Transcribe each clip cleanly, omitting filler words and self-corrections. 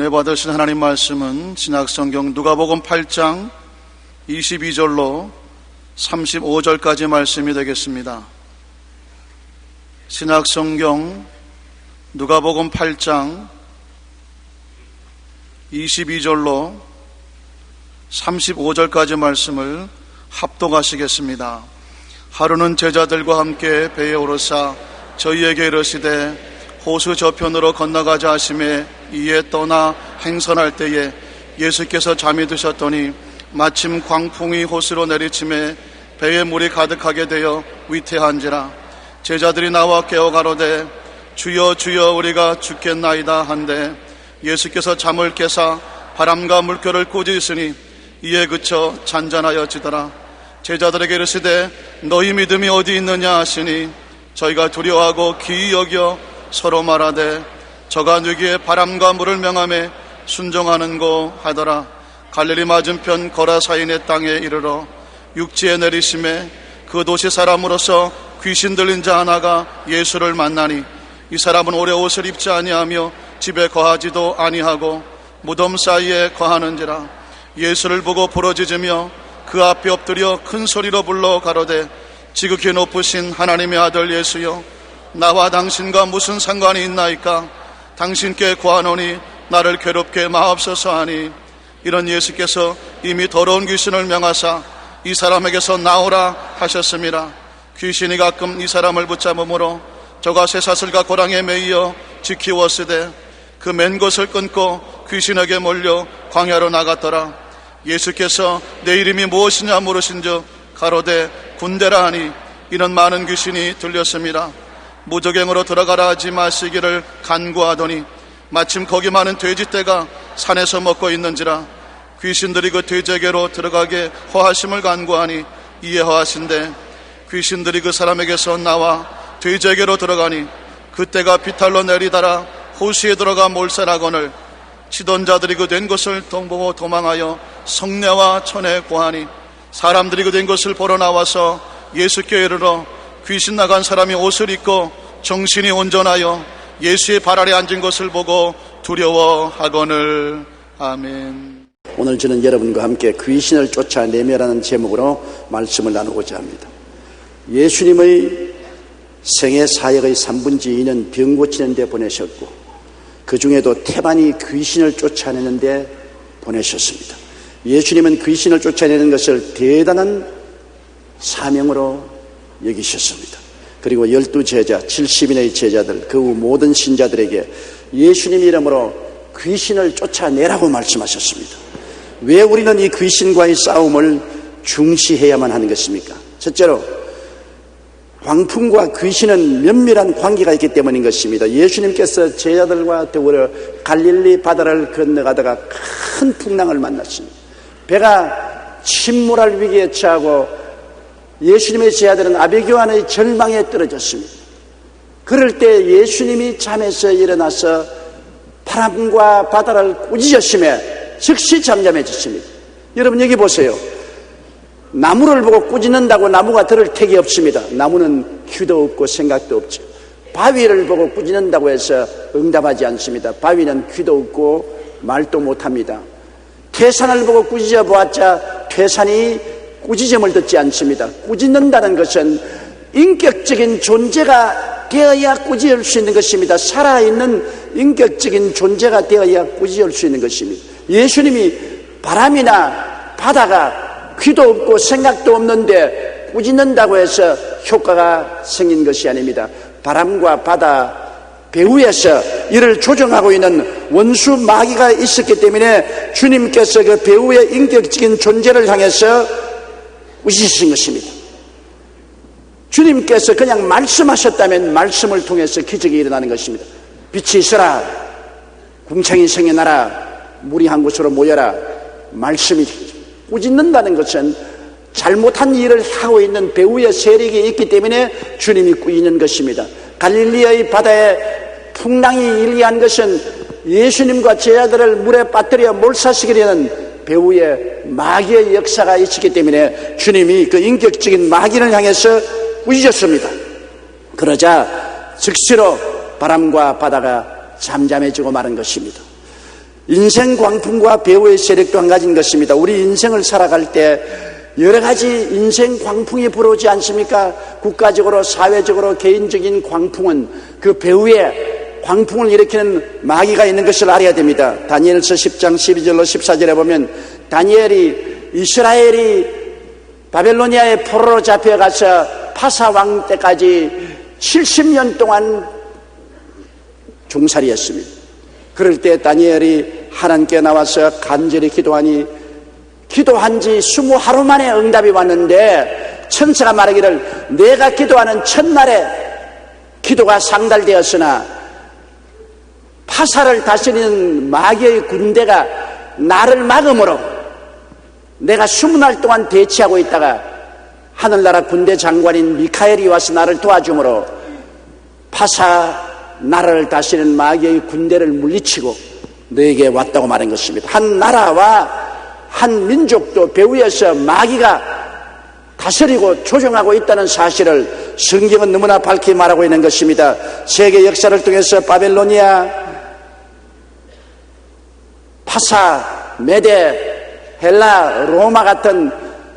은혜 받으신 하나님 말씀은 신약성경 누가복음 8장 22절로 35절까지 말씀이 되겠습니다. 신약성경 누가복음 8장 22절로 35절까지 말씀을 합독하시겠습니다. 하루는 제자들과 함께 배에 오르사 저희에게 이르시되 호수 저편으로 건너가자 하시매 이에 떠나 행선할 때에 예수께서 잠이 드셨더니 마침 광풍이 호수로 내리침에 배에 물이 가득하게 되어 위태한지라. 제자들이 나와 깨어 가로되 주여 주여 우리가 죽겠나이다 한데 예수께서 잠을 깨사 바람과 물결을 꾸짖으시니 이에 그쳐 잔잔하여지더라. 제자들에게 이르시되 너희 믿음이 어디 있느냐 하시니 저희가 두려워하고 기이 여겨 서로 말하되 저가 누기에 바람과 물을 명하매 순종하는고 하더라. 갈릴리 맞은편 거라사인의 땅에 이르러 육지에 내리심에 그 도시 사람으로서 귀신 들린 자 하나가 예수를 만나니 이 사람은 오래 옷을 입지 아니하며 집에 거하지도 아니하고 무덤 사이에 거하는지라. 예수를 보고 부르짖으며 그 앞에 엎드려 큰 소리로 불러 가로되 지극히 높으신 하나님의 아들 예수여 나와 당신과 무슨 상관이 있나이까? 당신께 구하노니 나를 괴롭게 마옵소서 하니 이런 예수께서 이미 더러운 귀신을 명하사 이 사람에게서 나오라 하셨습니다. 귀신이 가끔 이 사람을 붙잡음으로 저가 쇠사슬과 고랑에 매이어 지키웠으되 그 맨 것을 끊고 귀신에게 몰려 광야로 나갔더라. 예수께서 내 이름이 무엇이냐 물으신즉 가로되 군대라 하니 이는 많은 귀신이 들렸습니다. 무저갱으로 들어가라 하지 마시기를 간구하더니 마침 거기 많은 돼지떼가 산에서 먹고 있는지라. 귀신들이 그 돼지에게로 들어가게 허하심을 간구하니 이에 허하신대 귀신들이 그 사람에게서 나와 돼지에게로 들어가니 그때가 비탈로 내리다라 호수에 들어가 몰살하거늘 치던 자들이 그 된 것을 보고 도망하여 성내와 천에 고하니 사람들이 그 된 것을 보러 나와서 예수께 이르러 귀신 나간 사람이 옷을 입고 정신이 온전하여 예수의 발 아래 앉은 것을 보고 두려워하거늘. 아멘. 오늘 저는 여러분과 함께 귀신을 쫓아내며라는 제목으로 말씀을 나누고자 합니다. 예수님의 생애 사역의 3분의 2는 병 고치는 데 보내셨고 그 중에도 태반이 귀신을 쫓아내는 데 보내셨습니다. 예수님은 귀신을 쫓아내는 것을 대단한 사명으로 여기셨습니다. 그리고 12제자, 70인의 제자들, 그 후 모든 신자들에게 예수님 이름으로 귀신을 쫓아내라고 말씀하셨습니다. 왜 우리는 이 귀신과의 싸움을 중시해야만 하는 것입니까? 첫째로 광풍과 귀신은 면밀한 관계가 있기 때문인 것입니다. 예수님께서 제자들과 더불어 갈릴리 바다를 건너가다가 큰 풍랑을 만났습니다. 배가 침몰할 위기에 처하고 예수님의 제자들은 아비규환의 절망에 떨어졌습니다. 그럴 때 예수님이 잠에서 일어나서 바람과 바다를 꾸짖으시며 즉시 잠잠해졌습니다. 여러분 여기 보세요. 나무를 보고 꾸짖는다고 나무가 들을 택이 없습니다. 나무는 귀도 없고 생각도 없죠. 바위를 보고 꾸짖는다고 해서 응답하지 않습니다. 바위는 귀도 없고 말도 못합니다. 태산을 보고 꾸짖어 보았자 태산이 꾸짖음을 듣지 않습니다. 꾸짖는다는 것은 인격적인 존재가 되어야 꾸짖을 수 있는 것입니다. 살아있는 인격적인 존재가 되어야 꾸짖을 수 있는 것입니다. 예수님이 바람이나 바다가 귀도 없고 생각도 없는데 꾸짖는다고 해서 효과가 생긴 것이 아닙니다. 바람과 바다 배후에서 이를 조정하고 있는 원수 마귀가 있었기 때문에 주님께서 그 배후의 인격적인 존재를 향해서 꾸짖으신 것입니다. 주님께서 그냥 말씀하셨다면 말씀을 통해서 기적이 일어나는 것입니다. 빛이 있어라, 궁창이 생겨나라, 물이 한 곳으로 모여라. 말씀이 꾸짖는다는 것은 잘못한 일을 하고 있는 배후의 세력이 있기 때문에 주님이 꾸짖는 것입니다. 갈릴리의 바다에 풍랑이 일기한 것은 예수님과 제자들을 물에 빠뜨려 몰사시키려는 배후에 마귀의 역사가 있었기 때문에 주님이 그 인격적인 마귀를 향해서 꾸짖었습니다. 그러자 즉시로 바람과 바다가 잠잠해지고 마는 것입니다. 인생 광풍과 배후의 세력도 한 가지인 것입니다. 우리 인생을 살아갈 때 여러 가지 인생 광풍이 불어오지 않습니까? 국가적으로, 사회적으로, 개인적인 광풍은 그 배후에 광풍을 일으키는 마귀가 있는 것을 알아야 됩니다. 다니엘서 10장 12절로 14절에 보면 이스라엘이 바벨로니아의 포로로 잡혀가서 파사 왕 때까지 70년 동안 종살이했습니다. 그럴 때 다니엘이 하나님께 나와서 간절히 기도하니 기도한 지 20하루 만에 응답이 왔는데 천사가 말하기를 내가 기도하는 첫날에 기도가 상달되었으나 파사를 다스리는 마귀의 군대가 나를 막음으로 내가 20날 동안 대치하고 있다가 하늘나라 군대 장관인 미카엘이 와서 나를 도와주므로 파사 나라를 다스리는 마귀의 군대를 물리치고 너에게 왔다고 말한 것입니다. 한 나라와 한 민족도 배후에서 마귀가 다스리고 조종하고 있다는 사실을 성경은 너무나 밝히 말하고 있는 것입니다. 세계 역사를 통해서 바벨로니아, 파사, 메데, 헬라, 로마 같은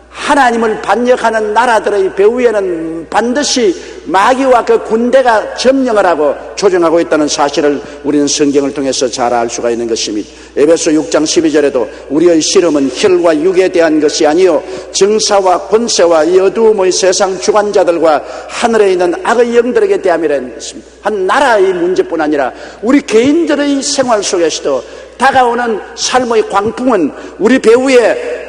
하나님을 반역하는 나라들의 배후에는 반드시 마귀와 그 군대가 점령을 하고 조종하고 있다는 사실을 우리는 성경을 통해서 잘 알 수가 있는 것입니다. 에베소 6장 12절에도 우리의 씨름은 혈과 육에 대한 것이 아니요 정사와 권세와 이 어두움의 세상 주관자들과 하늘에 있는 악의 영들에게 대함이라는 것입니다. 한 나라의 문제뿐 아니라 우리 개인들의 생활 속에서도 다가오는 삶의 광풍은 우리 배후에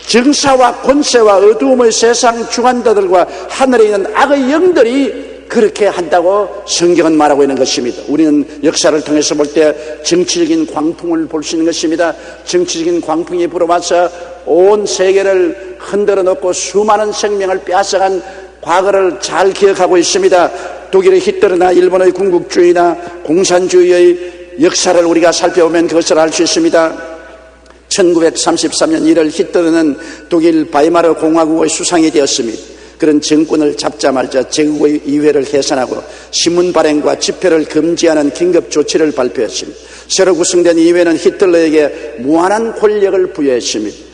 정사와 권세와 어두움의 세상 주관자들과 하늘에 있는 악의 영들이 그렇게 한다고 성경은 말하고 있는 것입니다. 우리는 역사를 통해서 볼 때 정치적인 광풍을 볼 수 있는 것입니다. 정치적인 광풍이 불어와서 온 세계를 흔들어 놓고 수많은 생명을 빼앗아간 과거를 잘 기억하고 있습니다. 독일의 히틀러나 일본의 군국주의나 공산주의의 역사를 우리가 살펴보면 그것을 알 수 있습니다. 1933년 1월 히틀러는 독일 바이마르 공화국의 수상이 되었습니다. 그런 정권을 잡자마자 제국의 의회를 해산하고 신문 발행과 집회를 금지하는 긴급 조치를 발표했습니다. 새로 구성된 의회는 히틀러에게 무한한 권력을 부여했습니다.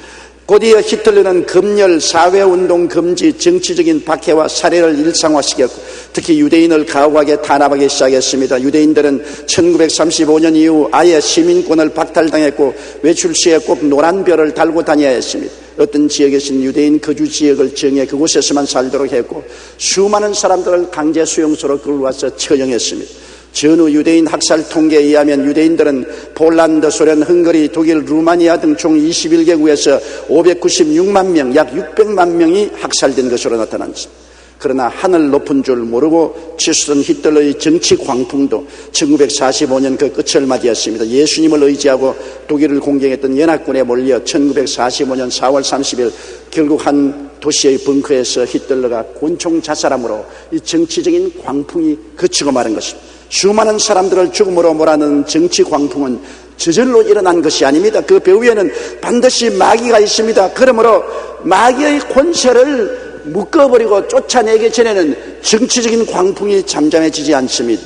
곧이어 히틀러는 검열, 사회운동 금지, 정치적인 박해와 살해를 일상화시켰고 특히 유대인을 가혹하게 탄압하기 시작했습니다. 유대인들은 1935년 이후 아예 시민권을 박탈당했고 외출 시에 꼭 노란별을 달고 다녀야 했습니다. 어떤 지역에서는 유대인 거주 지역을 정해 그곳에서만 살도록 했고 수많은 사람들을 강제 수용소로 끌고 와서 처형했습니다. 전후 유대인 학살 통계에 의하면 유대인들은 폴란드, 소련, 헝가리, 독일, 루마니아 등 총 21개국에서 596만 명, 약 600만 명이 학살된 것으로 나타났습니다. 그러나 하늘 높은 줄 모르고 치솟은 히틀러의 정치 광풍도 1945년 그 끝을 맞이했습니다. 예수님을 의지하고 독일을 공격했던 연합군에 몰려 1945년 4월 30일 결국 한 도시의 벙커에서 히틀러가 곤총 자살함으로 이 정치적인 광풍이 그치고 마른 것입니다. 수많은 사람들을 죽음으로 몰아넣은 정치 광풍은 저절로 일어난 것이 아닙니다. 그 배후에는 반드시 마귀가 있습니다. 그러므로 마귀의 권세를 묶어버리고 쫓아내기 전에는 정치적인 광풍이 잠잠해지지 않습니다.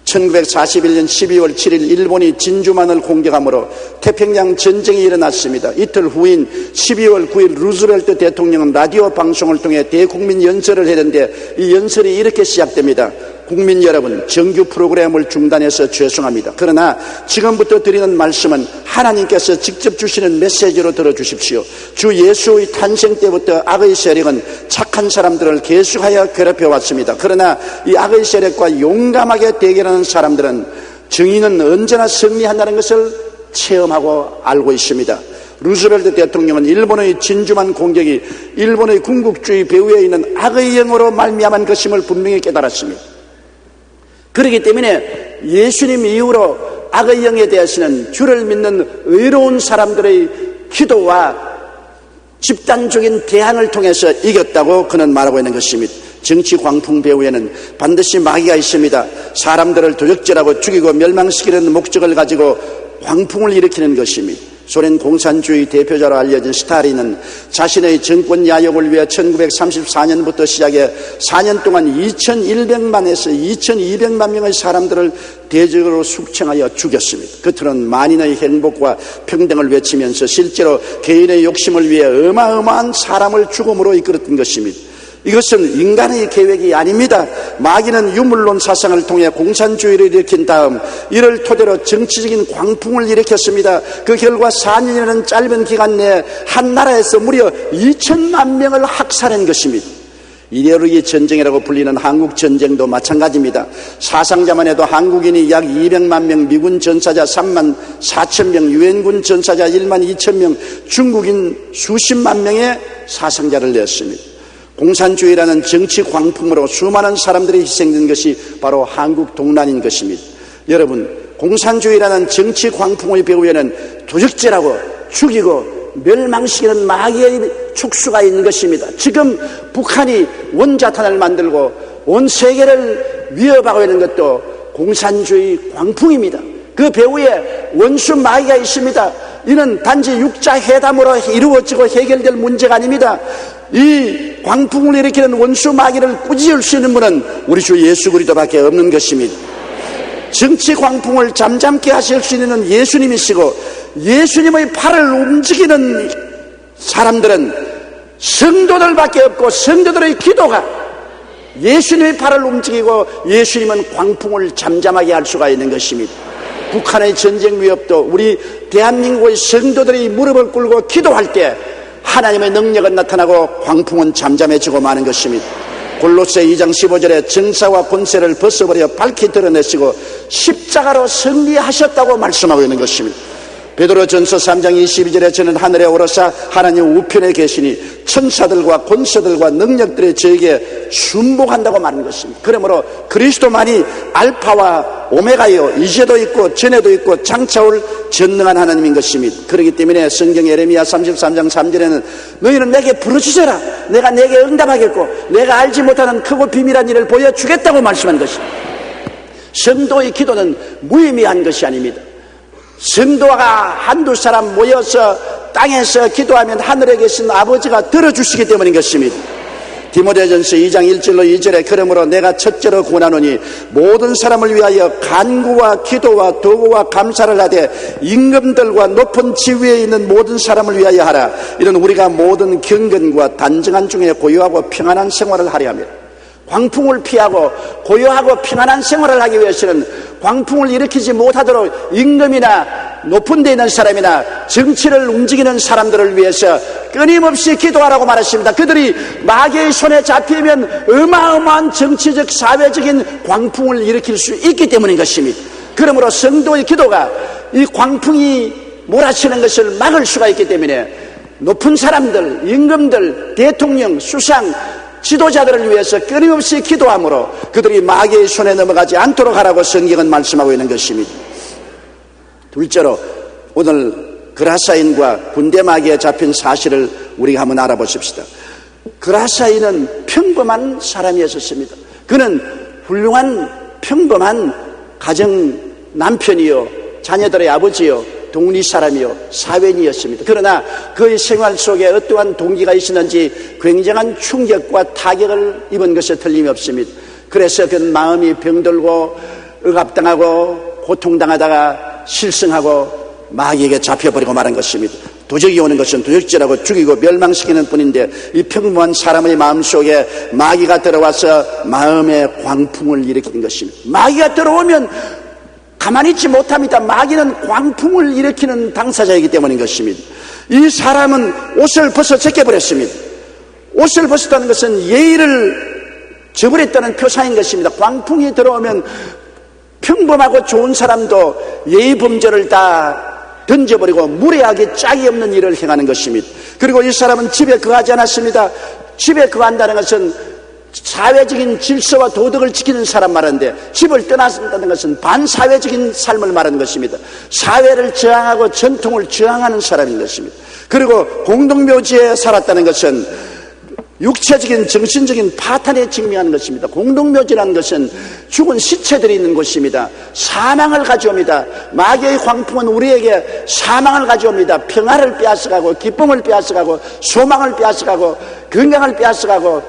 1941년 12월 7일 일본이 진주만을 공격함으로 태평양 전쟁이 일어났습니다. 이틀 후인 12월 9일 루즈벨트 대통령은 라디오 방송을 통해 대국민 연설을 했는데 이 연설이 이렇게 시작됩니다. 국민 여러분, 정규 프로그램을 중단해서 죄송합니다. 그러나 지금부터 드리는 말씀은 하나님께서 직접 주시는 메시지로 들어주십시오. 주 예수의 탄생 때부터 악의 세력은 착한 사람들을 계속하여 괴롭혀왔습니다. 그러나 이 악의 세력과 용감하게 대결하는 사람들은 정의는 언제나 승리한다는 것을 체험하고 알고 있습니다. 루즈벨트 대통령은 일본의 진주만 공격이 일본의 군국주의 배후에 있는 악의 영으로 말미암은 것임을 분명히 깨달았습니다. 그렇기 때문에 예수님 이후로 악의 영에 대해서는 주를 믿는 의로운 사람들의 기도와 집단적인 대항을 통해서 이겼다고 그는 말하고 있는 것입니다. 정치 광풍 배후에는 반드시 마귀가 있습니다. 사람들을 도적질하고 죽이고 멸망시키는 목적을 가지고 광풍을 일으키는 것입니다. 소련 공산주의 대표자로 알려진 스탈린은 자신의 정권 야욕을 위해 1934년부터 시작해 4년 동안 2100만에서 2200만 명의 사람들을 대적으로 숙청하여 죽였습니다. 겉으로는 만인의 행복과 평등을 외치면서 실제로 개인의 욕심을 위해 어마어마한 사람을 죽음으로 이끌었던 것입니다. 이것은 인간의 계획이 아닙니다. 마귀는 유물론 사상을 통해 공산주의를 일으킨 다음 이를 토대로 정치적인 광풍을 일으켰습니다. 그 결과 4년이라는 짧은 기간 내에 한 나라에서 무려 2천만 명을 학살한 것입니다. 이데올로기 전쟁이라고 불리는 한국전쟁도 마찬가지입니다. 사상자만 해도 한국인이 약 200만 명, 미군 전사자 3만 4천 명, 유엔군 전사자 1만 2천 명, 중국인 수십만 명의 사상자를 냈습니다. 공산주의라는 정치 광풍으로 수많은 사람들이 희생된 것이 바로 한국 동란인 것입니다. 여러분, 공산주의라는 정치 광풍의 배후에는 도적질하고 죽이고 멸망시키는 마귀의 촉수가 있는 것입니다. 지금 북한이 원자탄을 만들고 온 세계를 위협하고 있는 것도 공산주의 광풍입니다. 그 배후에 원수 마귀가 있습니다. 이는 단지 육자 회담으로 이루어지고 해결될 문제가 아닙니다. 이 광풍을 일으키는 원수 마귀를 꾸짖을 수 있는 분은 우리 주 예수 그리스도밖에 없는 것입니다. 정치 광풍을 잠잠케 하실 수 있는 예수님이시고 예수님의 팔을 움직이는 사람들은 성도들밖에 없고 성도들의 기도가 예수님의 팔을 움직이고 예수님은 광풍을 잠잠하게 할 수가 있는 것입니다. 북한의 전쟁 위협도 우리 대한민국의 성도들이 무릎을 꿇고 기도할 때 하나님의 능력은 나타나고 광풍은 잠잠해지고 마는 것입니다. 골로새 2장 15절에 정사와 권세를 벗어버려 밝히 드러내시고 십자가로 승리하셨다고 말씀하고 있는 것입니다. 베드로전서 3장 22절에 저는 하늘에 오르사 하나님 우편에 계시니 천사들과 권세들과 능력들이 저에게 순복한다고 말하는 것입니다. 그러므로 그리스도만이 알파와 오메가요, 이제도 있고 전에도 있고 장차 올 전능한 하나님인 것입니다. 그렇기 때문에 성경 예레미야 33장 3절에는 너희는 내게 부르짖어라, 내가 내게 응답하겠고 내가 알지 못하는 크고 비밀한 일을 보여주겠다고 말씀한 것입니다. 성도의 기도는 무의미한 것이 아닙니다. 성도가 한두 사람 모여서 땅에서 기도하면 하늘에 계신 아버지가 들어주시기 때문인 것입니다. 디모데전서 2장 1절로 2절에 그러므로 내가 첫째로 권하노니 모든 사람을 위하여 간구와 기도와 도구와 감사를 하되 임금들과 높은 지위에 있는 모든 사람을 위하여 하라. 이는 우리가 모든 경건과 단정한 중에 고요하고 평안한 생활을 하려 합니다. 광풍을 피하고 고요하고 평안한 생활을 하기 위해서는 광풍을 일으키지 못하도록 임금이나 높은 데 있는 사람이나 정치를 움직이는 사람들을 위해서 끊임없이 기도하라고 말했습니다. 그들이 마귀의 손에 잡히면 어마어마한 정치적 사회적인 광풍을 일으킬 수 있기 때문인 것입니다. 그러므로 성도의 기도가 이 광풍이 몰아치는 것을 막을 수가 있기 때문에 높은 사람들, 임금들, 대통령, 수상, 지도자들을 위해서 끊임없이 기도함으로 그들이 마귀의 손에 넘어가지 않도록 하라고 성경은 말씀하고 있는 것입니다. 둘째로 오늘 그라사인과 군대 마귀에 잡힌 사실을 우리가 한번 알아보십시다. 그라사인은 평범한 사람이었습니다. 그는 훌륭한 평범한 가정 남편이요, 자녀들의 아버지요, 독립 사람이요, 사회인이었습니다. 그러나 그의 생활 속에 어떠한 동기가 있었는지 굉장한 충격과 타격을 입은 것에 틀림이 없습니다. 그래서 그는 마음이 병들고 억압당하고 고통당하다가 실성하고 마귀에게 잡혀버리고 말한 것입니다. 도적이 오는 것은 도적질하고 죽이고 멸망시키는 뿐인데 이 평범한 사람의 마음속에 마귀가 들어와서 마음의 광풍을 일으키는 것입니다. 마귀가 들어오면 가만히 있지 못합니다. 마귀는 광풍을 일으키는 당사자이기 때문인 것입니다. 이 사람은 옷을 벗어 제껴버렸습니다. 옷을 벗었다는 것은 예의를 저버렸다는 표상인 것입니다. 광풍이 들어오면 평범하고 좋은 사람도 예의 범죄를 다 던져버리고 무례하게 짝이 없는 일을 행하는 것입니다. 그리고 이 사람은 집에 거하지 않았습니다. 집에 거한다는 것은 사회적인 질서와 도덕을 지키는 사람 말하는데 집을 떠났다는 것은 반사회적인 삶을 말하는 것입니다. 사회를 저항하고 전통을 저항하는 사람인 것입니다. 그리고 공동묘지에 살았다는 것은 육체적인 정신적인 파탄에 직면하는 것입니다. 공동묘지라는 것은 죽은 시체들이 있는 곳입니다. 사망을 가져옵니다. 마귀의 광풍은 우리에게 사망을 가져옵니다. 평화를 빼앗아가고 기쁨을 빼앗아가고 소망을 빼앗아가고 건강을 빼앗아가고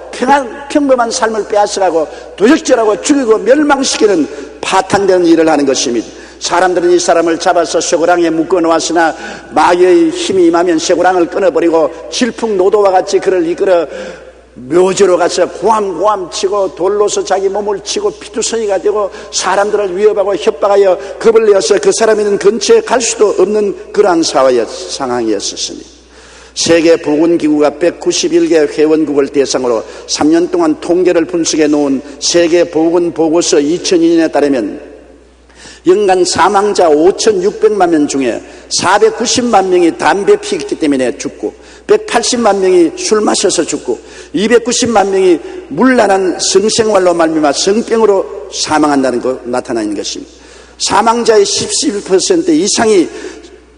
평범한 삶을 빼앗아가고 도적질하고 죽이고 멸망시키는 파탄되는 일을 하는 것입니다. 사람들은 이 사람을 잡아서 쇠고랑에 묶어 놓았으나 마귀의 힘이 임하면 쇠고랑을 끊어버리고 질풍노도와 같이 그를 이끌어 묘지로 가서 고함고함 치고 돌로서 자기 몸을 치고 피투성이가 되고 사람들을 위협하고 협박하여 겁을 내어서 그 사람이 있는 근처에 갈 수도 없는 그러한 상황이었습니다. 세계보건기구가 191개 회원국을 대상으로 3년 동안 통계를 분석해 놓은 세계보건보고서 2002년에 따르면 연간 사망자 5,600만 명 중에 490만 명이 담배 피웠기 때문에 죽고 180만 명이 술 마셔서 죽고 290만 명이 문란한 성생활로 말미암아 성병으로 사망한다는 거 나타나 있는 것입니다. 사망자의 11% 이상이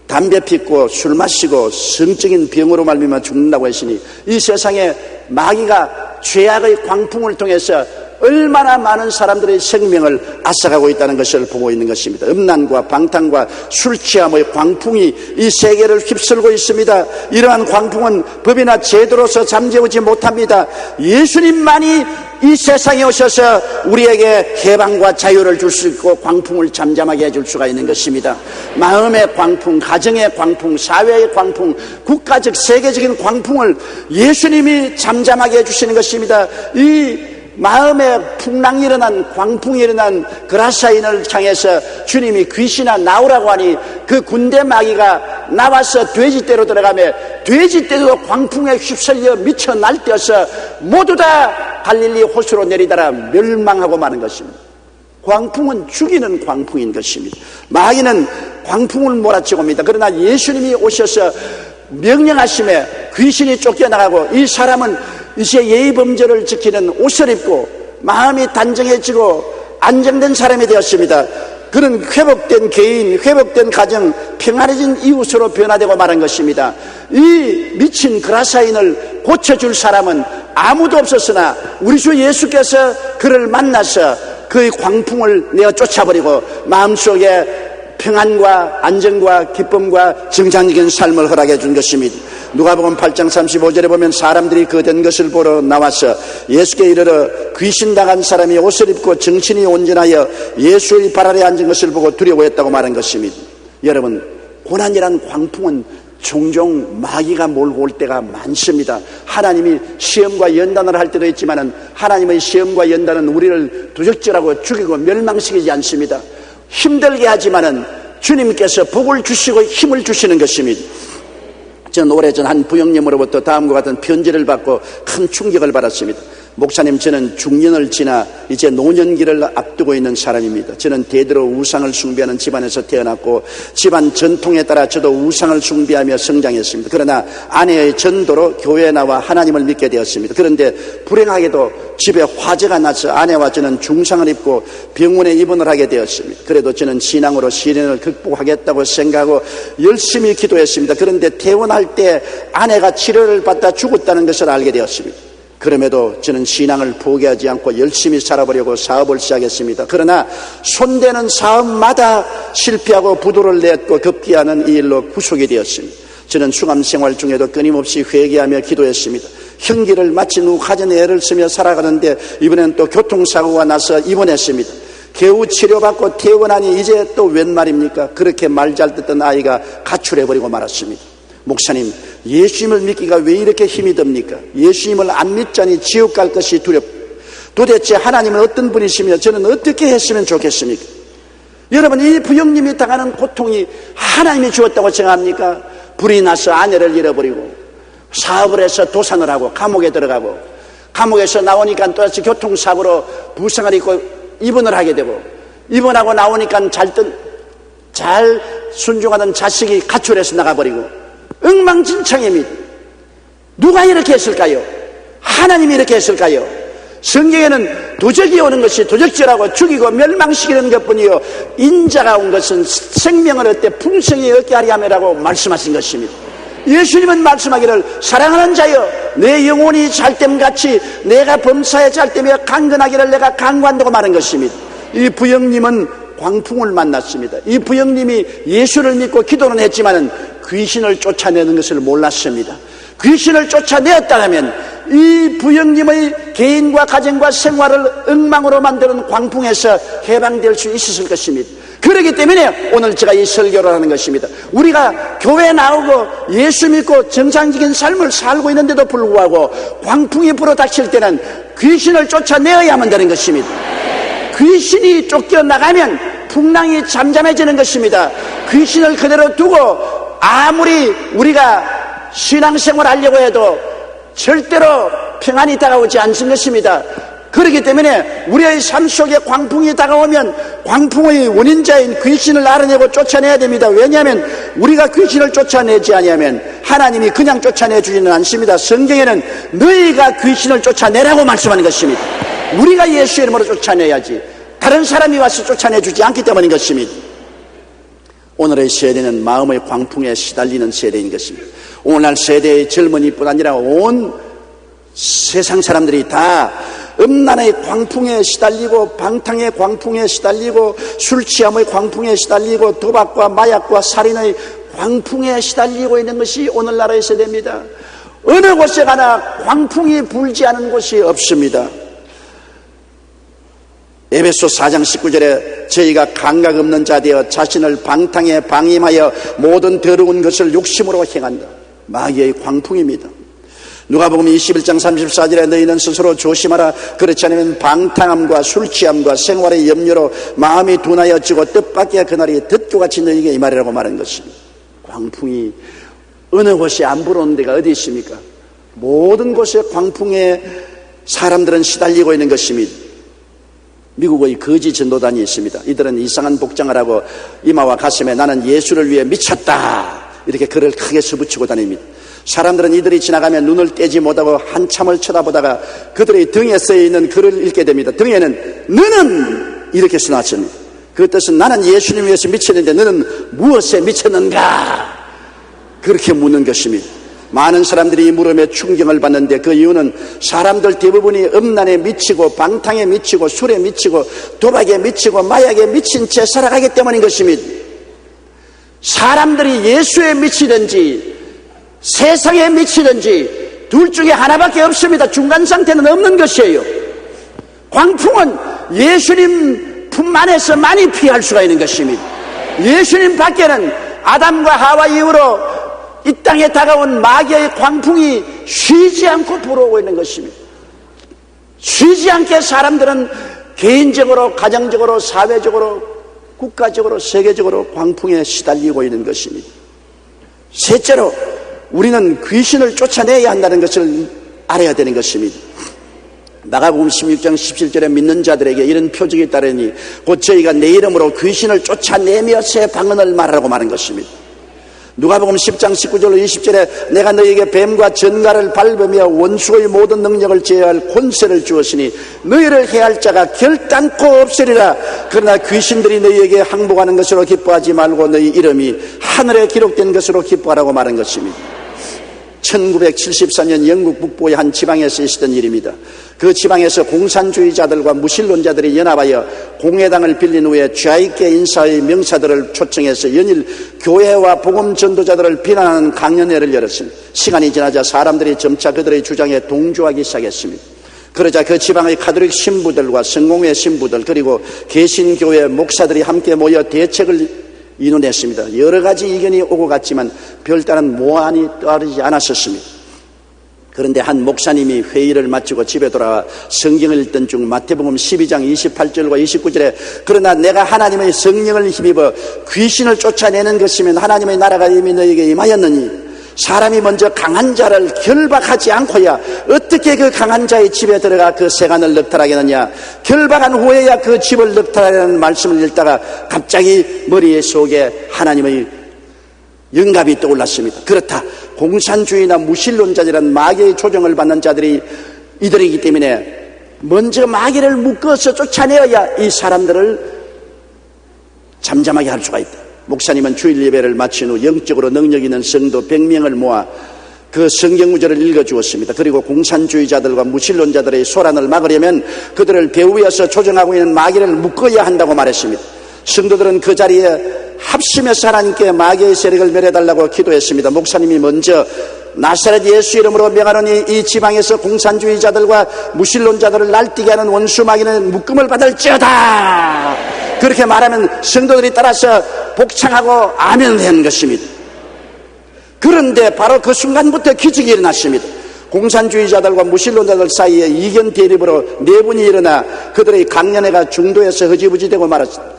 담배 피우고 술 마시고 성적인 병으로 말미암아 죽는다고 했으니 이 세상에 마귀가 죄악의 광풍을 통해서 얼마나 많은 사람들의 생명을 앗아가고 있다는 것을 보고 있는 것입니다. 음란과 방탕과 술취함의 광풍이 이 세계를 휩쓸고 있습니다. 이러한 광풍은 법이나 제도로서 잠재우지 못합니다. 예수님만이 이 세상에 오셔서 우리에게 해방과 자유를 줄 수 있고 광풍을 잠잠하게 해줄 수가 있는 것입니다. 마음의 광풍, 가정의 광풍, 사회의 광풍, 국가적 세계적인 광풍을 예수님이 잠잠하게 해주시는 것입니다. 이 마음에 풍랑이 일어난 광풍이 일어난 그라사인을 향해서 주님이 귀신아 나오라고 하니 그 군대 마귀가 나와서 돼지떼로 들어가며 돼지떼도 광풍에 휩쓸려 미쳐 날뛰어서 모두 다 갈릴리 호수로 내리다가 멸망하고 마는 것입니다. 광풍은 죽이는 광풍인 것입니다. 마귀는 광풍을 몰아치고 옵니다. 그러나 예수님이 오셔서 명령하심에 귀신이 쫓겨나가고 이 사람은 이제 예의범절을 지키는 옷을 입고 마음이 단정해지고 안정된 사람이 되었습니다. 그는 회복된 개인, 회복된 가정, 평안해진 이웃으로 변화되고 말한 것입니다. 이 미친 그라사인을 고쳐줄 사람은 아무도 없었으나 우리 주 예수께서 그를 만나서 그의 광풍을 내어 쫓아버리고 마음속에 평안과 안정과 기쁨과 정상적인 삶을 허락해 준 것입니다. 누가복음 8장 35절에 보면 사람들이 그 된 것을 보러 나와서 예수께 이르러 귀신 나간 사람이 옷을 입고 정신이 온전하여 예수의 발 아래 앉은 것을 보고 두려워했다고 말한 것입니다. 여러분, 고난이란 광풍은 종종 마귀가 몰고 올 때가 많습니다. 하나님이 시험과 연단을 할 때도 있지만 하나님의 시험과 연단은 우리를 도적질하고 죽이고 멸망시키지 않습니다. 힘들게 하지만은 주님께서 복을 주시고 힘을 주시는 것입니다. 저는 오래전 한 부형님으로부터 다음과 같은 편지를 받고 큰 충격을 받았습니다. 목사님, 저는 중년을 지나 이제 노년기를 앞두고 있는 사람입니다. 저는 대대로 우상을 숭배하는 집안에서 태어났고 집안 전통에 따라 저도 우상을 숭배하며 성장했습니다. 그러나 아내의 전도로 교회에 나와 하나님을 믿게 되었습니다. 그런데 불행하게도 집에 화재가 나서 아내와 저는 중상을 입고 병원에 입원을 하게 되었습니다. 그래도 저는 신앙으로 시련을 극복하겠다고 생각하고 열심히 기도했습니다. 그런데 퇴원할 때 아내가 치료를 받다 죽었다는 것을 알게 되었습니다. 그럼에도 저는 신앙을 포기하지 않고 열심히 살아보려고 사업을 시작했습니다. 그러나 손대는 사업마다 실패하고 부도를 냈고 급기야는 이 일로 구속이 되었습니다. 저는 수감 생활 중에도 끊임없이 회개하며 기도했습니다. 형기를 마친 후 가정에 애를 쓰며 살아가는데 이번엔 또 교통사고가 나서 입원했습니다. 겨우 치료받고 퇴원하니 이제 또 웬 말입니까? 그렇게 말 잘 듣던 아이가 가출해버리고 말았습니다. 목사님, 예수님을 믿기가 왜 이렇게 힘이 듭니까? 예수님을 안 믿자니 지옥 갈 것이 두렵다. 도대체 하나님은 어떤 분이시며 저는 어떻게 했으면 좋겠습니까? 여러분, 이 부형님이 당하는 고통이 하나님이 주었다고 생각합니까? 불이 나서 아내를 잃어버리고 사업을 해서 도산을 하고 감옥에 들어가고 감옥에서 나오니까 또다시 교통사고로 부상을 입고 입원을 하게 되고 입원하고 나오니까 잘 순종하던 자식이 가출해서 나가버리고 엉망진창입니다. 누가 이렇게 했을까요? 하나님이 이렇게 했을까요? 성경에는 도적이 오는 것이 도적질하고 죽이고 멸망시키는 것뿐이요 인자가 온 것은 생명을 얻되 풍성히 얻게 하려 함이라고 말씀하신 것입니다. 예수님은 말씀하기를 사랑하는 자여 내 영혼이 잘됨같이 내가 범사에 잘되며 강건하기를 내가 강구한다고 말한 것입니다. 이 부형님은 광풍을 만났습니다. 이 부형님이 예수를 믿고 기도는 했지만은 귀신을 쫓아내는 것을 몰랐습니다. 귀신을 쫓아내었다면 이 부형님의 개인과 가정과 생활을 엉망으로 만드는 광풍에서 해방될 수 있었을 것입니다. 그렇기 때문에 오늘 제가 이 설교를 하는 것입니다. 우리가 교회 나오고 예수 믿고 정상적인 삶을 살고 있는데도 불구하고 광풍이 불어닥칠 때는 귀신을 쫓아내어야만 되는 것입니다. 귀신이 쫓겨나가면 풍랑이 잠잠해지는 것입니다. 귀신을 그대로 두고 아무리 우리가 신앙생활 하려고 해도 절대로 평안이 다가오지 않는 것입니다. 그렇기 때문에 우리의 삶 속에 광풍이 다가오면 광풍의 원인자인 귀신을 알아내고 쫓아내야 됩니다. 왜냐하면 우리가 귀신을 쫓아내지 아니하면 하나님이 그냥 쫓아내주지는 않습니다. 성경에는 너희가 귀신을 쫓아내라고 말씀하는 것입니다. 우리가 예수의 이름으로 쫓아내야지 다른 사람이 와서 쫓아내주지 않기 때문인 것입니다. 오늘의 세대는 마음의 광풍에 시달리는 세대인 것입니다. 오늘날 세대의 젊은이뿐 아니라 온 세상 사람들이 다 음란의 광풍에 시달리고 방탕의 광풍에 시달리고 술 취함의 광풍에 시달리고 도박과 마약과 살인의 광풍에 시달리고 있는 것이 오늘날의 세대입니다. 어느 곳에 가나 광풍이 불지 않은 곳이 없습니다. 에베소 4장 19절에 저희가 감각 없는 자 되어 자신을 방탕에 방임하여 모든 더러운 것을 욕심으로 행한다. 마귀의 광풍입니다. 누가복음 21장 34절에 너희는 스스로 조심하라. 그렇지 않으면 방탕함과 술취함과 생활의 염려로 마음이 둔하여지고 뜻밖의 그날이 듣교같이 너희에게 이 말이라고 말한 것입니다. 광풍이 어느 곳에 안 불어오는 데가 어디 있습니까? 모든 곳에 광풍에 사람들은 시달리고 있는 것입니다. 미국의 거지 전도단이 있습니다. 이들은 이상한 복장을 하고 이마와 가슴에 나는 예수를 위해 미쳤다 이렇게 글을 크게 써붙이고 다닙니다. 사람들은 이들이 지나가면 눈을 떼지 못하고 한참을 쳐다보다가 그들의 등에 쓰여있는 글을 읽게 됩니다. 등에는 너는 이렇게 써놨습니다. 그 뜻은 나는 예수님 위해서 미쳤는데 너는 무엇에 미쳤는가 그렇게 묻는 것입니다. 많은 사람들이 이 물음에 충격을 받는데 그 이유는 사람들 대부분이 음란에 미치고 방탕에 미치고 술에 미치고 도박에 미치고 마약에 미친 채 살아가기 때문인 것입니다. 사람들이 예수에 미치든지 세상에 미치든지 둘 중에 하나밖에 없습니다. 중간 상태는 없는 것이에요. 광풍은 예수님 품 안에서 많이 피할 수가 있는 것입니다. 예수님 밖에는 아담과 하와 이후로 이 땅에 다가온 마귀의 광풍이 쉬지 않고 불어오고 있는 것입니다. 쉬지 않게 사람들은 개인적으로 가정적으로 사회적으로 국가적으로 세계적으로 광풍에 시달리고 있는 것입니다. 셋째로 우리는 귀신을 쫓아내야 한다는 것을 알아야 되는 것입니다. 마가복음 16장 17절에 믿는 자들에게 이런 표적이 따르니 곧 저희가 내 이름으로 귀신을 쫓아내며 새 방언을 말하라고 말한 것입니다. 누가복음 10장 19절로 20절에 내가 너희에게 뱀과 전갈을 밟으며 원수의 모든 능력을 제어할 권세를 주었으니 너희를 해할 자가 결단코 없으리라. 그러나 귀신들이 너희에게 항복하는 것으로 기뻐하지 말고 너희 이름이 하늘에 기록된 것으로 기뻐하라고 말한 것입니다. 1974년 영국 북부의 한 지방에서 있었던 일입니다. 그 지방에서 공산주의자들과 무신론자들이 연합하여 공회당을 빌린 후에 좌익계 인사의 명사들을 초청해서 연일 교회와 복음 전도자들을 비난하는 강연회를 열었습니다. 시간이 지나자 사람들이 점차 그들의 주장에 동조하기 시작했습니다. 그러자 그 지방의 가톨릭 신부들과 성공회 신부들 그리고 개신교회 목사들이 함께 모여 대책을 의논했습니다. 여러 가지 의견이 오고 갔지만 별다른 모안이 따르지 않았었습니다. 그런데 한 목사님이 회의를 마치고 집에 돌아와 성경을 읽던 중 마태복음 12장 28절과 29절에 그러나 내가 하나님의 성령을 힘입어 귀신을 쫓아내는 것이면 하나님의 나라가 이미 너에게 임하였느니 사람이 먼저 강한 자를 결박하지 않고야 어떻게 그 강한 자의 집에 들어가 그 세간을 넉탈하겠느냐. 결박한 후에야 그 집을 넉탈하라는 말씀을 읽다가 갑자기 머리 속에 하나님의 영감이 떠올랐습니다. 그렇다. 공산주의나 무신론자들은 마귀의 조정을 받는 자들이 이들이기 때문에 먼저 마귀를 묶어서 쫓아내어야 이 사람들을 잠잠하게 할 수가 있다. 목사님은 주일 예배를 마친 후 영적으로 능력 있는 성도 100명을 모아 그 성경 구절을 읽어주었습니다. 그리고 공산주의자들과 무신론자들의 소란을 막으려면 그들을 배후에서 조종하고 있는 마귀를 묶어야 한다고 말했습니다. 성도들은 그 자리에 합심해서 하나님께 마귀의 세력을 멸해달라고 기도했습니다. 목사님이 먼저 나사렛 예수 이름으로 명하노니 이 지방에서 공산주의자들과 무신론자들을 날뛰게 하는 원수 마귀는 묶음을 받을지어다. 그렇게 말하면 성도들이 따라서 복창하고 아멘을 한 것입니다. 그런데 바로 그 순간부터 기적이 일어났습니다. 공산주의자들과 무신론자들 사이에 이견 대립으로 내분이 일어나 그들의 강연회가 중도에서 흐지부지되고 말았습니다.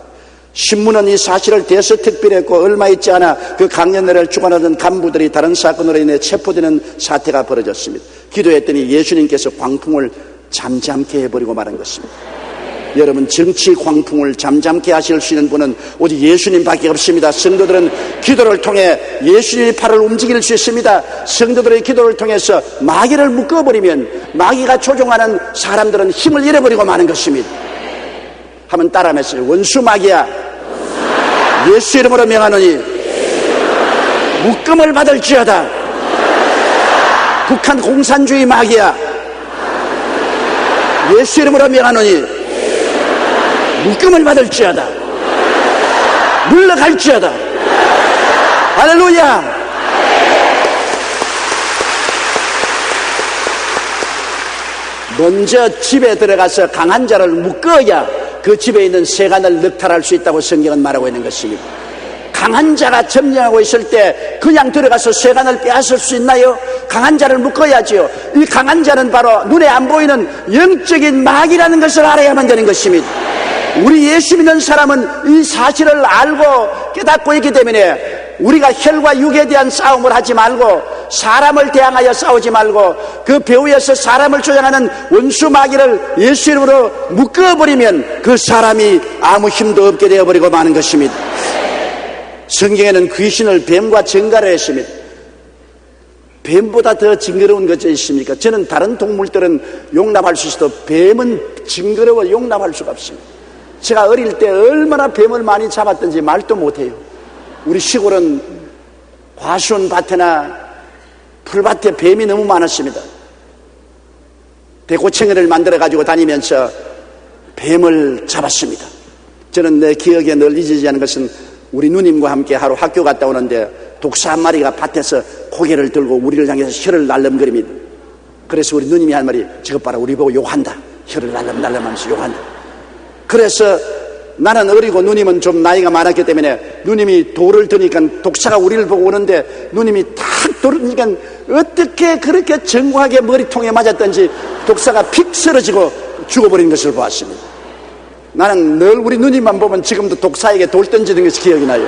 신문은 이 사실을 대서특필했고 얼마 있지 않아 그 강연회를 주관하던 간부들이 다른 사건으로 인해 체포되는 사태가 벌어졌습니다. 기도했더니 예수님께서 광풍을 잠잠케 해버리고 말한 것입니다. 여러분, 정치 광풍을 잠잠케 하실 수 있는 분은 오직 예수님밖에 없습니다. 성도들은 기도를 통해 예수님의 팔을 움직일 수 있습니다. 성도들의 기도를 통해서 마귀를 묶어버리면 마귀가 조종하는 사람들은 힘을 잃어버리고 마는 것입니다. 한번 따라하면서 원수 마귀야, 예수 이름으로 명하노니 묶음을 받을지어다. 북한 공산주의 마귀야, 예수 이름으로 명하노니 묶음을 받을지어다. 물러갈지어다. 할렐루야. 먼저 집에 들어가서 강한 자를 묶어야 그 집에 있는 세간을 넉탈할 수 있다고 성경은 말하고 있는 것입니다. 강한 자가 점령하고 있을 때 그냥 들어가서 세간을 빼앗을 수 있나요? 강한 자를 묶어야지요. 이 강한 자는 바로 눈에 안 보이는 영적인 마귀라는 것을 알아야만 되는 것입니다. 우리 예수 믿는 사람은 이 사실을 알고 깨닫고 있기 때문에 우리가 혈과 육에 대한 싸움을 하지 말고 사람을 대항하여 싸우지 말고 그 배후에서 사람을 조장하는 원수 마귀를 예수 이름으로 묶어버리면 그 사람이 아무 힘도 없게 되어버리고 마는 것입니다. 성경에는 귀신을 뱀과 정가로 했습니다. 뱀보다 더 징그러운 것이 있습니까? 저는 다른 동물들은 용납할 수 있어도 뱀은 징그러워 용납할 수가 없습니다. 제가 어릴 때 얼마나 뱀을 많이 잡았던지 말도 못해요. 우리 시골은 과수원 밭이나 풀밭에 뱀이 너무 많았습니다. 대고챙이를 만들어 가지고 다니면서 뱀을 잡았습니다. 저는 내 기억에 늘 잊어지지 않은 것은 우리 누님과 함께 하루 학교 갔다 오는데 독사 한 마리가 밭에서 고개를 들고 우리를 향해서 혀를 날름거립니다. 그래서 우리 누님이 한 말이, 저것 봐라, 우리 보고 욕한다. 혀를 날름날름하면서 욕한다. 그래서 나는 어리고 누님은 좀 나이가 많았기 때문에 누님이 돌을 드니까 독사가 우리를 보고 오는데 누님이 탁 돌을 드니까 어떻게 그렇게 정확하게 머리통에 맞았던지 독사가 픽 쓰러지고 죽어버린 것을 보았습니다. 나는 늘 우리 누님만 보면 지금도 독사에게 돌 던지는 것이 기억이 나요.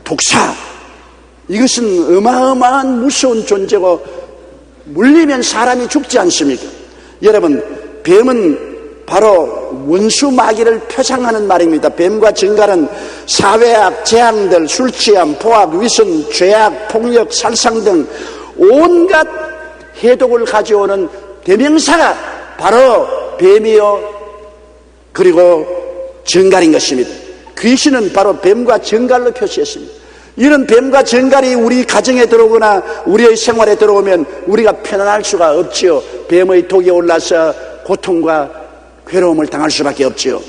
독사, 이것은 어마어마한 무서운 존재고 물리면 사람이 죽지 않습니까? 여러분, 뱀은 바로 원수 마귀를 표상하는 말입니다. 뱀과 정갈은 사회악, 재앙들, 술취함, 포악, 위선, 죄악, 폭력, 살상 등 온갖 해독을 가져오는 대명사가 바로 뱀이요 그리고 정갈인 것입니다. 귀신은 바로 뱀과 정갈로 표시했습니다. 이런 뱀과 정갈이 우리 가정에 들어오거나 우리의 생활에 들어오면 우리가 편안할 수가 없지요. 뱀의 독이 올라서 고통과 괴로움을 당할 수밖에 없지요.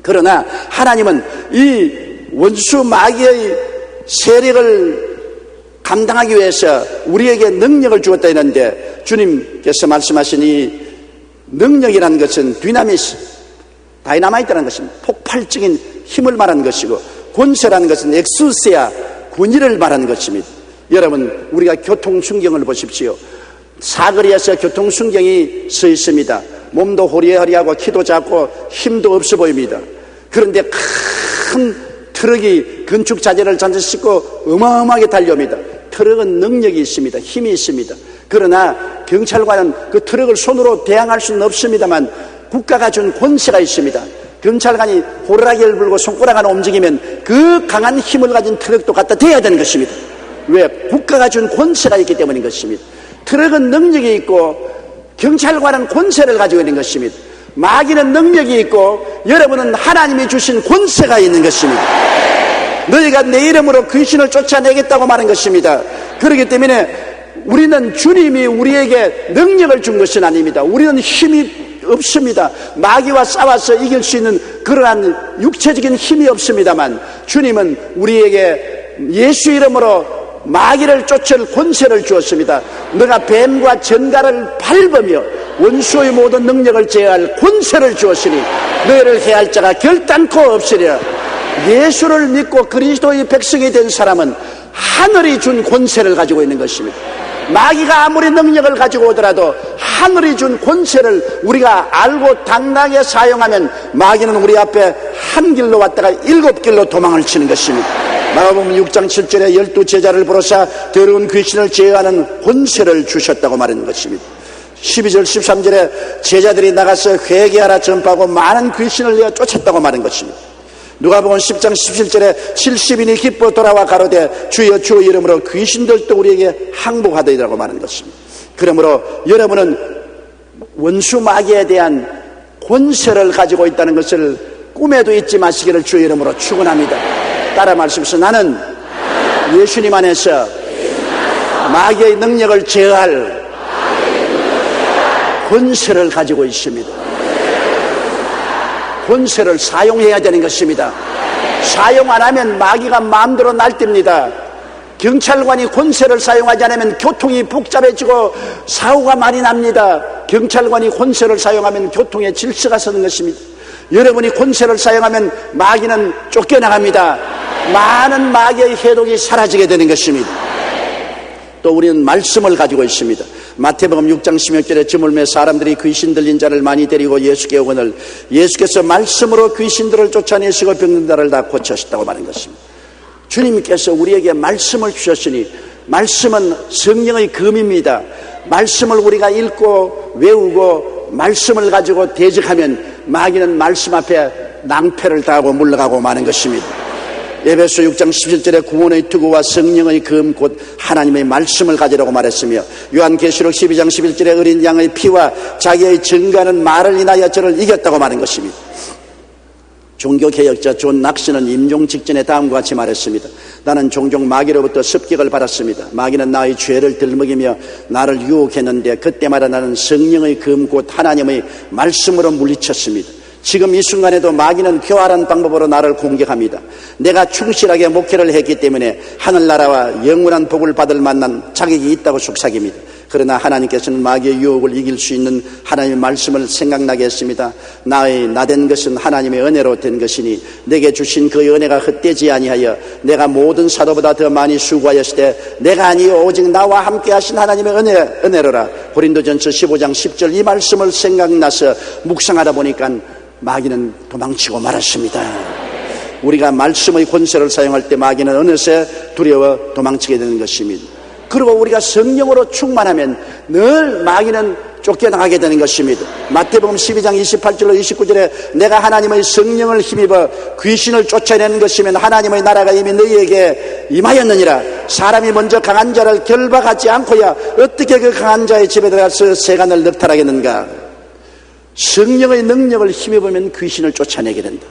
그러나 하나님은 이 원수 마귀의 세력을 감당하기 위해서 우리에게 능력을 주었다 했는데 주님께서 말씀하신 이 능력이라는 것은 다이나마이트라는 것은 폭발적인 힘을 말하는 것이고 권세라는 것은 엑수세아, 권위를 말하는 것입니다. 여러분, 우리가 교통순경을 보십시오. 사거리에서 교통순경이 서 있습니다. 몸도 호리호리하고 키도 작고 힘도 없어 보입니다. 그런데 큰 트럭이 건축 자재를 잔뜩 싣고 어마어마하게 달려옵니다. 트럭은 능력이 있습니다. 힘이 있습니다. 그러나 경찰관은 그 트럭을 손으로 대항할 수는 없습니다만 국가가 준 권세가 있습니다. 경찰관이 호루라기를 불고 손가락 하나 움직이면 그 강한 힘을 가진 트럭도 갖다 대야 되는 것입니다. 왜? 국가가 준 권세가 있기 때문인 것입니다. 트럭은 능력이 있고 경찰관은 권세를 가지고 있는 것입니다. 마귀는 능력이 있고 여러분은 하나님이 주신 권세가 있는 것입니다. 너희가 내 이름으로 귀신을 쫓아내겠다고 말한 것입니다. 그렇기 때문에 우리는 주님이 우리에게 능력을 준 것은 아닙니다. 우리는 힘이 없습니다. 마귀와 싸워서 이길 수 있는 그러한 육체적인 힘이 없습니다만 주님은 우리에게 예수 이름으로 마귀를 쫓을 권세를 주었습니다. 너가 뱀과 전갈을 밟으며 원수의 모든 능력을 제어할 권세를 주었으니 너희를 해할 자가 결단코 없으리라. 예수를 믿고 그리스도의 백성이 된 사람은 하늘이 준 권세를 가지고 있는 것입니다. 마귀가 아무리 능력을 가지고 오더라도 하늘이 준 권세를 우리가 알고 당당하게 사용하면 마귀는 우리 앞에 한 길로 왔다가 7길로 도망을 치는 것입니다. 마가복음 6장 7절에 12제자를 부르사 더러운 귀신을 제어하는 권세를 주셨다고 말하는 것입니다. 12절 13절에 제자들이 나가서 회개하라 전파하고 많은 귀신을 내어 쫓았다고 말한 것입니다. 누가복음 10장 17절에 70인이 기뻐 돌아와 가로되 주여 주의 이름으로 귀신들도 우리에게 항복하더이라고 말하는 것입니다. 그러므로 여러분은 원수 마귀에 대한 권세를 가지고 있다는 것을 꿈에도 잊지 마시기를 주의 이름으로 축원합니다. 따라 말씀하시오. 나는 예수님 안에서 마귀의 능력을 제어할 권세를 가지고 있습니다. 권세를 사용해야 되는 것입니다. 사용 안 하면 마귀가 마음대로 날뛰니다. 경찰관이 권세를 사용하지 않으면 교통이 복잡해지고 사고가 많이 납니다. 경찰관이 권세를 사용하면 교통에 질서가 서는 것입니다. 여러분이 권세를 사용하면 마귀는 쫓겨나갑니다. 많은 마귀의 해독이 사라지게 되는 것입니다. 또 우리는 말씀을 가지고 있습니다. 마태복음 6장 16절에 저물매 사람들이 귀신 들린 자를 많이 데리고 예수께 오거늘 예수께서 말씀으로 귀신들을 쫓아내시고 병든 자를 다 고치셨다고 말한 것입니다. 주님께서 우리에게 말씀을 주셨으니 말씀은 성령의 검입니다. 말씀을 우리가 읽고 외우고 말씀을 가지고 대적하면 마귀는 말씀 앞에 낭패를 당하고 물러가고 마는 것입니다. 에베소 6장 17절에 구원의 투구와 성령의 검 곧 하나님의 말씀을 가지라고 말했으며 요한계시록 12장 11절에 어린 양의 피와 자기의 증거하는 말을 인하여 저를 이겼다고 말한 것입니다. 종교개혁자 존 낙스는 임종 직전에 다음과 같이 말했습니다. 나는 종종 마귀로부터 습격을 받았습니다. 마귀는 나의 죄를 들먹이며 나를 유혹했는데 그때마다 나는 성령의 검 곧 하나님의 말씀으로 물리쳤습니다. 지금 이 순간에도 마귀는 교활한 방법으로 나를 공격합니다. 내가 충실하게 목회를 했기 때문에 하늘나라와 영원한 복을 받을 만한 자격이 있다고 속삭입니다. 그러나 하나님께서는 마귀의 유혹을 이길 수 있는 하나님의 말씀을 생각나게 했습니다. 나된 것은 하나님의 은혜로 된 것이니 내게 주신 그 은혜가 헛되지 아니하여 내가 모든 사도보다 더 많이 수고하였을 때 내가 아니요 오직 나와 함께 하신 하나님의 은혜로라. 고린도전서 15장 10절 이 말씀을 생각나서 묵상하다 보니까 마귀는 도망치고 말았습니다. 우리가 말씀의 권세를 사용할 때 마귀는 어느새 두려워 도망치게 되는 것입니다. 그리고 우리가 성령으로 충만하면 늘 마귀는 쫓겨나가게 되는 것입니다. 마태복음 12장 28절로 29절에 내가 하나님의 성령을 힘입어 귀신을 쫓아내는 것이면 하나님의 나라가 이미 너희에게 임하였느니라. 사람이 먼저 강한 자를 결박하지 않고야 어떻게 그 강한 자의 집에 들어가서 세간을 넉탈하겠는가. 성령의 능력을 힘입으면 귀신을 쫓아내게 된다.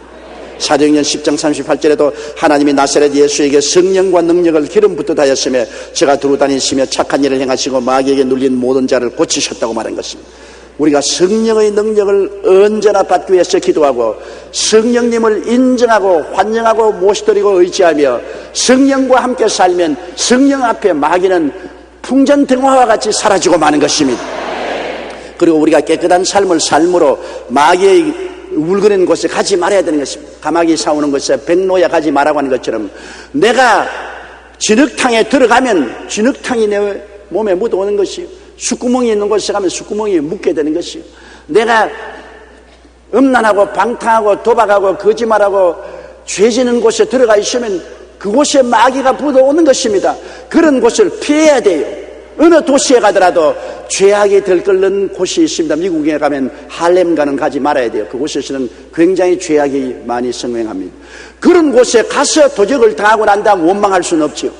사도행전 10장 38절에도 하나님이 나사렛 예수에게 성령과 능력을 기름 붓듯 하였으며 저가 두루 다니시며 착한 일을 행하시고 마귀에게 눌린 모든 자를 고치셨다고 말한 것입니다. 우리가 성령의 능력을 언제나 받기 위해서 기도하고 성령님을 인정하고 환영하고 모시드리고 의지하며 성령과 함께 살면 성령 앞에 마귀는 풍전등화와 같이 사라지고 마는 것입니다. 그리고 우리가 깨끗한 삶을 삶으로 마귀의 울거리는 곳에 가지 말아야 되는 것입니다. 가마귀 사오는 곳에 백로야 가지 말라고 하는 것처럼 내가 진흙탕에 들어가면 진흙탕이 내 몸에 묻어오는 것이요, 숯구멍이 있는 곳에 가면 숯구멍이 묻게 되는 것이요, 내가 음란하고 방탕하고 도박하고 거짓말하고 죄지는 곳에 들어가 있으면 그곳에 마귀가 묻어오는 것입니다. 그런 곳을 피해야 돼요. 어느 도시에 가더라도 죄악이 들끓는 곳이 있습니다. 미국에 가면 할렘가는 가지 말아야 돼요. 그곳에서는 굉장히 죄악이 많이 성행합니다. 그런 곳에 가서 도적을 당하고 난 다음 원망할 수는 없지요.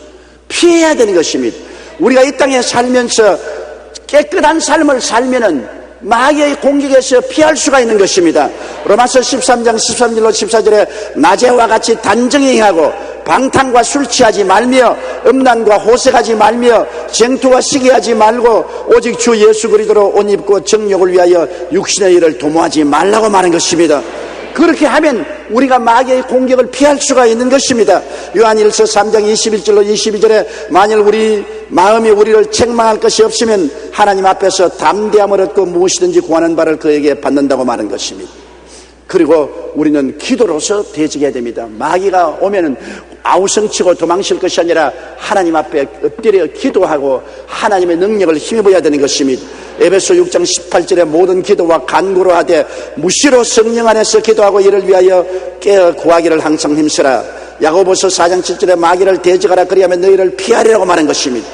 피해야 되는 것입니다. 우리가 이 땅에 살면서 깨끗한 삶을 살면은 마귀의 공격에서 피할 수가 있는 것입니다. 로마서 13장 13절로 14절에 낮에와 같이 단정히 행하고 방탕과 술 취하지 말며 음란과 호색하지 말며 쟁투와 시기하지 말고 오직 주 예수 그리스도로 옷 입고 정욕을 위하여 육신의 일을 도모하지 말라고 말한 것입니다. 그렇게 하면 우리가 마귀의 공격을 피할 수가 있는 것입니다. 요한일서 3장 21절로 22절에 만일 우리 마음이 우리를 책망할 것이 없으면 하나님 앞에서 담대함을 얻고 무엇이든지 구하는 바를 그에게 받는다고 말한 것입니다. 그리고 우리는 기도로서 대적해야 됩니다. 마귀가 오면은 아우성치고 도망칠 것이 아니라 하나님 앞에 엎드려 기도하고 하나님의 능력을 힘입어야 되는 것입니다. 에베소 6장 18절에 모든 기도와 간구로 하되 무시로 성령 안에서 기도하고 이를 위하여 깨어 구하기를 항상 힘쓰라. 야고보서 4장 7절에 마귀를 대적하라 그리하면 너희를 피하리라고 말한 것입니다.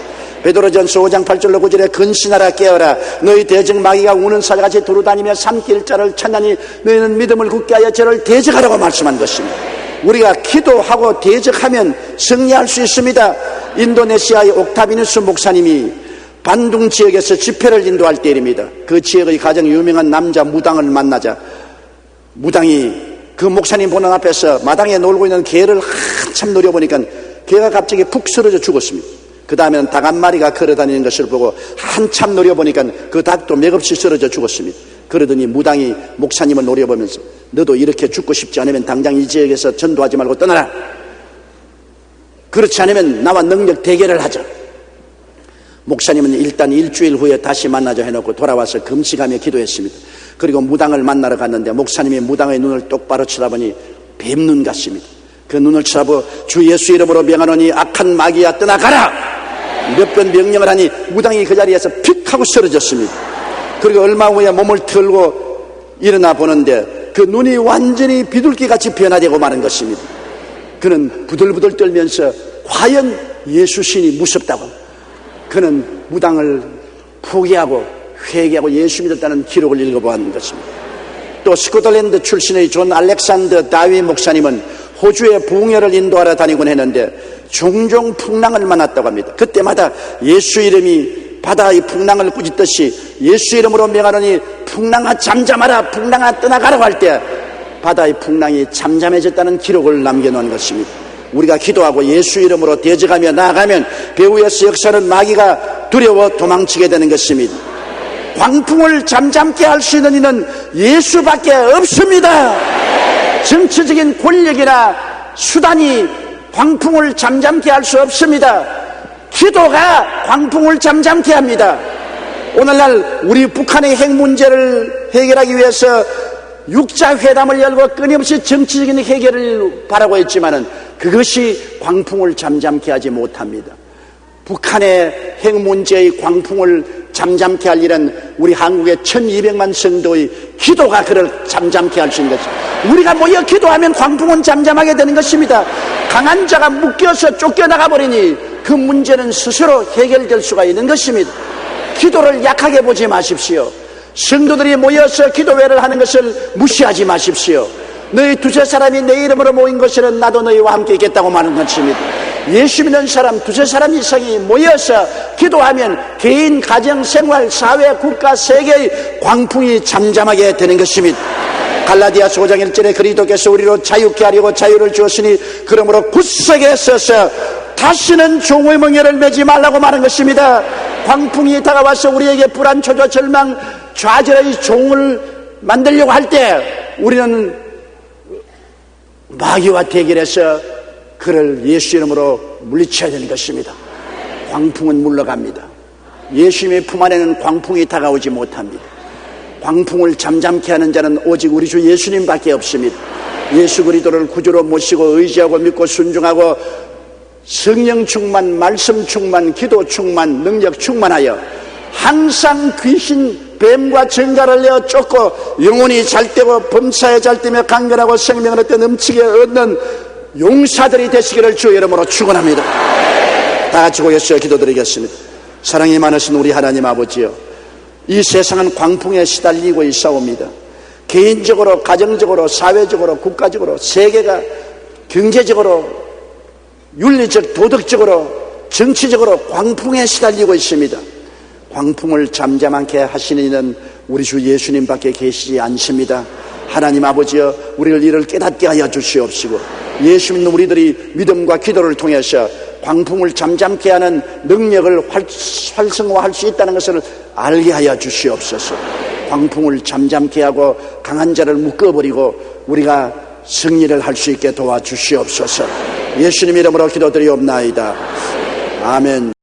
베드로전서 5장 8절로 9절에 근신하라 깨어라 너희 대적 마귀가 우는 사자같이 두루다니며 삼킬 자를 찾나니 너희는 믿음을 굳게 하여 저를 대적하라고 말씀한 것입니다. 우리가 기도하고 대적하면 승리할 수 있습니다. 인도네시아의 옥타비누스 목사님이 반둥 지역에서 집회를 인도할 때입니다. 그 지역의 가장 유명한 남자 무당을 만나자 무당이 그 목사님 보는 앞에서 마당에 놀고 있는 개를 한참 노려보니까 개가 갑자기 푹 쓰러져 죽었습니다. 그 다음에는 닭 한 마리가 걸어다니는 것을 보고 한참 노려보니까 그 닭도 맥없이 쓰러져 죽었습니다. 그러더니 무당이 목사님을 노려보면서 너도 이렇게 죽고 싶지 않으면 당장 이 지역에서 전도하지 말고 떠나라. 그렇지 않으면 나와 능력 대결을 하자. 목사님은 일단 일주일 후에 다시 만나자 해놓고 돌아와서 금식하며 기도했습니다. 그리고 무당을 만나러 갔는데 목사님이 무당의 눈을 똑바로 쳐다보니 뱀눈 같습니다. 그 눈을 쳐다보 주 예수 이름으로 명하노니 악한 마귀야 떠나가라. 몇 번 명령을 하니 무당이 그 자리에서 픽 하고 쓰러졌습니다. 그리고 얼마 후에 몸을 털고 일어나 보는데 그 눈이 완전히 비둘기같이 변화되고 마는 것입니다. 그는 부들부들 떨면서 과연 예수 신이 무섭다고 그는 무당을 포기하고 회개하고 예수 믿었다는 기록을 읽어보았는 것입니다. 또 스코틀랜드 출신의 존 알렉산더 다윈 목사님은 호주의 부흥회를 인도하러 다니곤 했는데 종종 풍랑을 만났다고 합니다. 그때마다 예수 이름이 바다의 풍랑을 꾸짖듯이 예수 이름으로 명하노니 풍랑아 잠잠하라 풍랑아 떠나가라고 할 때 바다의 풍랑이 잠잠해졌다는 기록을 남겨놓은 것입니다. 우리가 기도하고 예수 이름으로 대적하며 나아가면 배후에서 역사는 마귀가 두려워 도망치게 되는 것입니다. 광풍을 잠잠케 할 수 있는 이는 예수밖에 없습니다. 정치적인 권력이나 수단이 광풍을 잠잠케 할 수 없습니다. 기도가 광풍을 잠잠케 합니다. 오늘날 우리 북한의 핵 문제를 해결하기 위해서 육자 회담을 열고 끊임없이 정치적인 해결을 바라고 했지만은 그것이 광풍을 잠잠케 하지 못합니다. 북한의 핵 문제의 광풍을 잠잠케 할 일은 우리 한국의 1200만 성도의 기도가 그를 잠잠케 할 수 있는 것입니다. 우리가 모여 기도하면 광풍은 잠잠하게 되는 것입니다. 강한 자가 묶여서 쫓겨나가 버리니 그 문제는 스스로 해결될 수가 있는 것입니다. 기도를 약하게 보지 마십시오. 성도들이 모여서 기도회를 하는 것을 무시하지 마십시오. 너희 두세 사람이 내 이름으로 모인 것은 나도 너희와 함께 있겠다고 말하는 것입니다. 예수 믿는 사람 두세 사람 이상이 모여서 기도하면 개인, 가정, 생활, 사회, 국가, 세계의 광풍이 잠잠하게 되는 것입니다. 갈라디아서 5장 1절에 그리스도께서 우리로 자유케 하려고 자유를 주었으니 그러므로 굳세게 서서 다시는 종의 멍에를 매지 말라고 말한 것입니다. 광풍이 다가와서 우리에게 불안, 초조, 절망, 좌절의 종을 만들려고 할 때 우리는 마귀와 대결해서 그를 예수 이름으로 물리쳐야 되는 것입니다. 광풍은 물러갑니다. 예수님의 품 안에는 광풍이 다가오지 못합니다. 광풍을 잠잠케 하는 자는 오직 우리 주 예수님밖에 없습니다. 예수 그리스도를 구주로 모시고 의지하고 믿고 순종하고 성령 충만, 말씀 충만, 기도 충만, 능력 충만하여 항상 귀신, 뱀과 정갈을 내어 쫓고 영혼이 잘되고 범사에 잘되며 강건하고 생명을 얻되 넘치게 얻는 용사들이 되시기를 주의 이름으로 축원합니다. 다 같이 고개서 기도드리겠습니다. 사랑이 많으신 우리 하나님 아버지여, 이 세상은 광풍에 시달리고 있사옵니다. 개인적으로, 가정적으로, 사회적으로, 국가적으로, 세계가 경제적으로, 윤리적, 도덕적으로, 정치적으로 광풍에 시달리고 있습니다. 광풍을 잠잠하게 하시는 이는 우리 주 예수님밖에 계시지 않습니다. 하나님 아버지여, 우리를 이를 깨닫게 하여 주시옵시고, 예수 믿는 우리들이 믿음과 기도를 통해서 광풍을 잠잠케 하는 능력을 활성화할 수 있다는 것을 알게 하여 주시옵소서. 광풍을 잠잠케 하고 강한 자를 묶어버리고 우리가 승리를 할 수 있게 도와주시옵소서. 예수님 이름으로 기도드리옵나이다. 아멘.